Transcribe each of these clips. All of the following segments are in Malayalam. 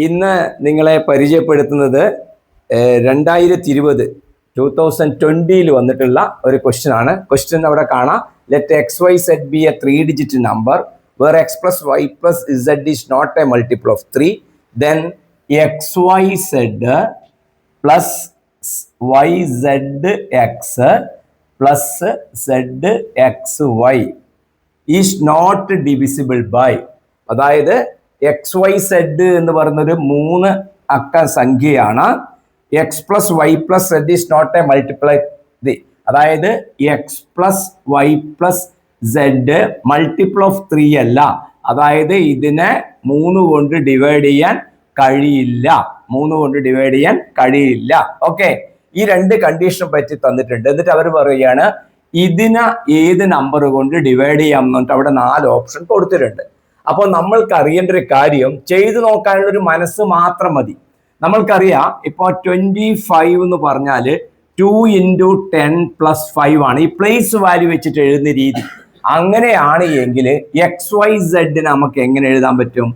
ഇന്ന് നിങ്ങളെ പരിചയപ്പെടുത്തുന്നത് 2020 വന്നിട്ടുള്ള ഒരു ക്വസ്റ്റ്യൻ ആണ്. ക്വസ്റ്റ്യൻ അവിടെ കാണാം. Let X Y Z be a 3-digit number where X plus Y plus Z is not a multiple of 3, then X Y Z plus Y Z X plus Z X Y is not divisible by. അതായത് എക്സ് വൈ സെഡ് എന്ന് പറയുന്നൊരു 3 അക്ക സംഖ്യയാണ്. X plus Y plus Z is not a multiply. അതായത് X plus Y plus Z multiple of 3 അല്ല. അതായത് ഇതിനെ 3 കൊണ്ട് ഡിവൈഡ് ചെയ്യാൻ കഴിയില്ല. 3 കൊണ്ട് ഡിവൈഡ് ചെയ്യാൻ കഴിയില്ല. ഓക്കെ, ഈ 2 കണ്ടീഷൻ പറ്റി തന്നിട്ടുണ്ട്. എന്നിട്ട് അവർ പറയുകയാണ് ഇതിനെ ഏത് നമ്പർ കൊണ്ട് ഡിവൈഡ് ചെയ്യാം എന്നിട്ട് അവിടെ 4 ഓപ്ഷൻ കൊടുത്തിട്ടുണ്ട്. അപ്പോൾ നമ്മൾക്ക് അറിയേണ്ട ഒരു കാര്യം, ചെയ്തു നോക്കാനുള്ള ഒരു മനസ്സ് മാത്രം മതി. നമ്മൾക്കറിയാം ഇപ്പോൾ 25 എന്ന് പറഞ്ഞാൽ 2 × 10 + 5 ആണ്. ഈ പ്ലേസ് വാല്യൂ വെച്ചിട്ട് എഴുതുന്ന രീതി അങ്ങനെയാണ് എങ്കിൽ എക്സ് വൈ സെഡ് നമുക്ക് എങ്ങനെ എഴുതാൻ പറ്റും?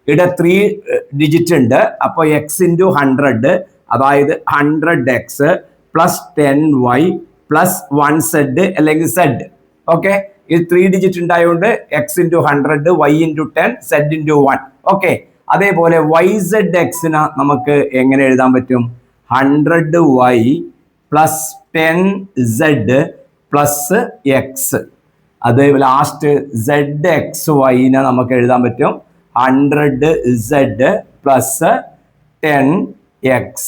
ഇവിടെ 3 ഡിജിറ്റ് ഉണ്ട്. അപ്പോൾ എക്സ് × 100, അതായത് 100x plus 10y plus 1z അല്ലെങ്കിൽ z. ഓക്കെ, ഇത് 3 ഡിജിറ്റ് ഉണ്ടായതുകൊണ്ട് എക്സ് × 100, y × 10, z × 1. ഓക്കെ, അതേപോലെ വൈ സെഡ് എക്സിന് നമുക്ക് എങ്ങനെ എഴുതാൻ പറ്റും? 100y plus 10z plus X. അത് ലാസ്റ്റ് സെഡ് എക്സ് വൈനെ നമുക്ക് എഴുതാൻ പറ്റും 100z plus 10x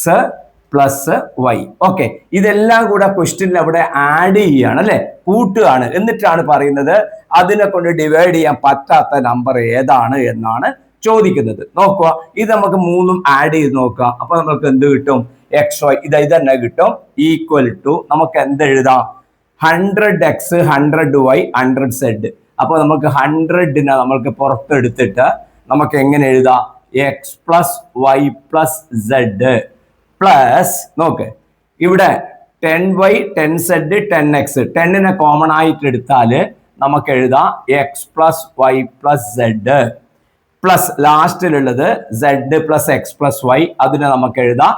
plus Y. Okay, ഇതെല്ലാം കൂടെ ക്വസ്റ്റ്യനിൽ അവിടെ ആഡ് ചെയ്യുകയാണ് അല്ലെ, കൂട്ടുകയാണ്. എന്നിട്ടാണ് പറയുന്നത് അതിനെ കൊണ്ട് ഡിവൈഡ് ചെയ്യാൻ പറ്റാത്ത നമ്പർ ഏതാണ് എന്നാണ് ചോദിക്കുന്നത്. നോക്കുക, ഇത് നമുക്ക് 3ഉം ആഡ് ചെയ്ത് നോക്കുക. അപ്പൊ നമുക്ക് എന്ത് കിട്ടും? എക്സ് വൈ ഇത് തന്നെ കിട്ടും. ഈക്വൽ ടു നമുക്ക് എന്ത് എഴുതാം? 100x 100y 100z. അപ്പൊ നമുക്ക് 100നെ നമ്മൾക്ക് പുറത്തെടുത്തിട്ട് നമുക്ക് എങ്ങനെ എഴുതാം? X plus Y plus Z plus, നോക്ക് ഇവിടെ 10y 10z 10x, 10നെ കോമൺ ആയിട്ട് എടുത്താൽ നമുക്ക് എഴുതാം X plus Y plus Z plus ലാസ്റ്റിലുള്ളത് Z plus X plus Y, അതിനെ നമുക്ക് എഴുതാം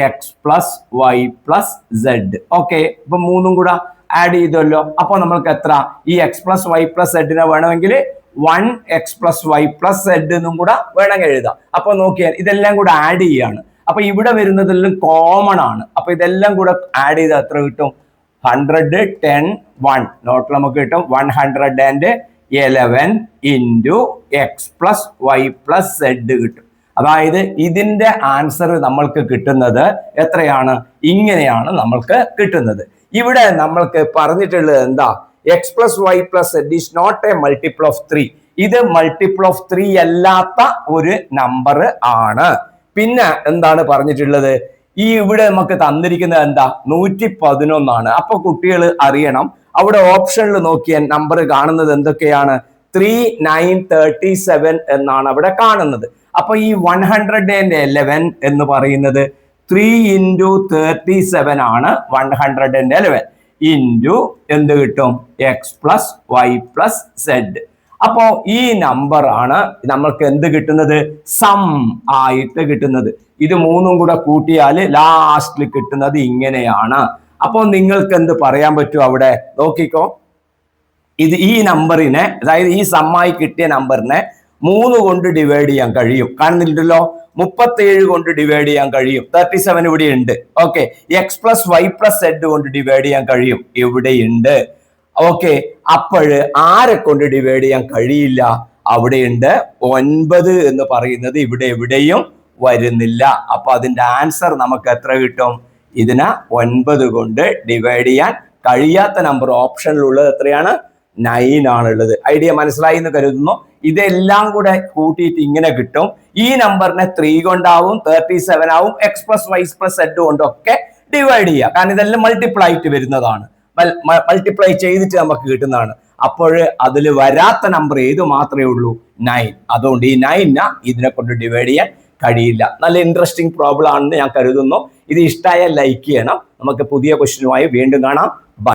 X plus Y plus Z. Okay, ഇപ്പൊ 3ഉം കൂടെ ആഡ് ചെയ്തല്ലോ. അപ്പൊ നമ്മൾക്ക് എത്ര? ഈ എക്സ് പ്ലസ് വൈ പ്ലസ് സെഡിനെ വേണമെങ്കിൽ 1x plus Y plus Z എന്നും കൂടെ വേണമെങ്കിൽ എഴുതാം. അപ്പൊ നോക്കിയാൽ ഇതെല്ലാം കൂടെ ആഡ് ചെയ്യാണ്. അപ്പൊ ഇവിടെ വരുന്നതെല്ലാം കോമൺ ആണ്. അപ്പൊ ഇതെല്ലാം കൂടെ ആഡ് ചെയ്താൽ എത്ര കിട്ടും? 100 10 1 നോട്ടിൽ നമുക്ക് കിട്ടും 111 into X plus Y plus Z കിട്ടും. അതായത് ഇതിന്റെ ആൻസർ നമ്മൾക്ക് കിട്ടുന്നത് എത്രയാണ്? ഇങ്ങനെയാണ് നമ്മൾക്ക് കിട്ടുന്നത്. ഇവിടെ നമ്മൾക്ക് പറഞ്ഞിട്ടുള്ളത് എന്താ? X plus Y plus Z is not a multiple of 3. ഇത് മൾട്ടിപ്പിൾ ഓഫ് 3 അല്ലാത്ത ഒരു നമ്പർ ആണ്. പിന്നെ എന്താണ് പറഞ്ഞിട്ടുള്ളത്? ഈ ഇവിടെ നമുക്ക് തന്നിരിക്കുന്നത് എന്താ? 111 ആണ്. അപ്പൊ കുട്ടികൾ അറിയണം, അവിടെ ഓപ്ഷനിൽ നോക്കിയാൽ നമ്പർ കാണുന്നത് എന്തൊക്കെയാണ്? 3 9 37 എന്നാണ് അവിടെ കാണുന്നത്. അപ്പൊ ഈ 111 എന്ന് പറയുന്നത് 3 × 37 ആണ്. 111 ഇൻറ്റു എന്ത് കിട്ടും? X plus Y plus Z. അപ്പോ ഈ നമ്പർ ആണ് നമ്മൾക്ക് എന്ത് കിട്ടുന്നത്? സം ആയിട്ട് കിട്ടുന്നത്. ഇത് 3ഉം കൂടെ കൂട്ടിയാൽ ലാസ്റ്റിൽ കിട്ടുന്നത് ഇങ്ങനെയാണ്. അപ്പോ നിങ്ങൾക്ക് എന്ത് പറയാൻ പറ്റും? അവിടെ നോക്കിക്കോ, ഇത് ഈ നമ്പറിനെ, അതായത് ഈ സമ്മായി കിട്ടിയ നമ്പറിനെ 3 കൊണ്ട് ഡിവൈഡ് ചെയ്യാൻ കഴിയും. കാണുന്നില്ലല്ലോ, 37 കൊണ്ട് ഡിവൈഡ് ചെയ്യാൻ കഴിയും. 37 ഇവിടെ ഉണ്ട്. Okay, X plus Y plus Z കൊണ്ട് ഡിവൈഡ് ചെയ്യാൻ കഴിയും, ഇവിടെയുണ്ട്. ഓക്കെ, അപ്പോഴ് ആരെ കൊണ്ട് ഡിവൈഡ് ചെയ്യാൻ കഴിയില്ല? അവിടെയുണ്ട് 9 എന്ന് പറയുന്നത് ഇവിടെ എവിടെയും വരുന്നില്ല. അപ്പൊ അതിന്റെ ആൻസർ നമുക്ക് എത്ര കിട്ടും? ഇതിനെ 9 കൊണ്ട് ഡിവൈഡ് ചെയ്യാൻ കഴിയാത്ത നമ്പർ ഓപ്ഷനിലുള്ളത് എത്രയാണ്? 9 ആണുള്ളത്. ഐഡിയ മനസ്സിലായി എന്ന് കരുതുന്നു. ഇതെല്ലാം കൂടെ കൂട്ടിയിട്ട് ഇങ്ങനെ കിട്ടും. ഈ നമ്പറിനെ 3 കൊണ്ടാവും, 37 ആവും, X plus Y plus Z കൊണ്ടൊക്കെ ഡിവൈഡ് ചെയ്യുക. കാരണം ഇതെല്ലാം മൾട്ടിപ്ലൈ ആയിട്ട് വരുന്നതാണ്, മൾട്ടിപ്ലൈ ചെയ്തിട്ട് നമുക്ക് കിട്ടുന്നതാണ്. അപ്പോൾ അതിൽ വരാത്ത നമ്പർ ഏത് മാത്രമേ ഉള്ളൂ? 9. അതുകൊണ്ട് ഈ 9നെ ഇതിനെ കൊണ്ട് ഡിവൈഡ് ചെയ്യാൻ കഴിയില്ല. നല്ല ഇൻട്രസ്റ്റിംഗ് പ്രോബ്ലം ആണെന്ന് ഞാൻ കരുതുന്നു. ഇത് ഇഷ്ടമായാൽ ലൈക്ക് ചെയ്യണം. നമുക്ക് പുതിയ ക്വസ്റ്റ്യനുമായി വീണ്ടും കാണാം. ബൈ.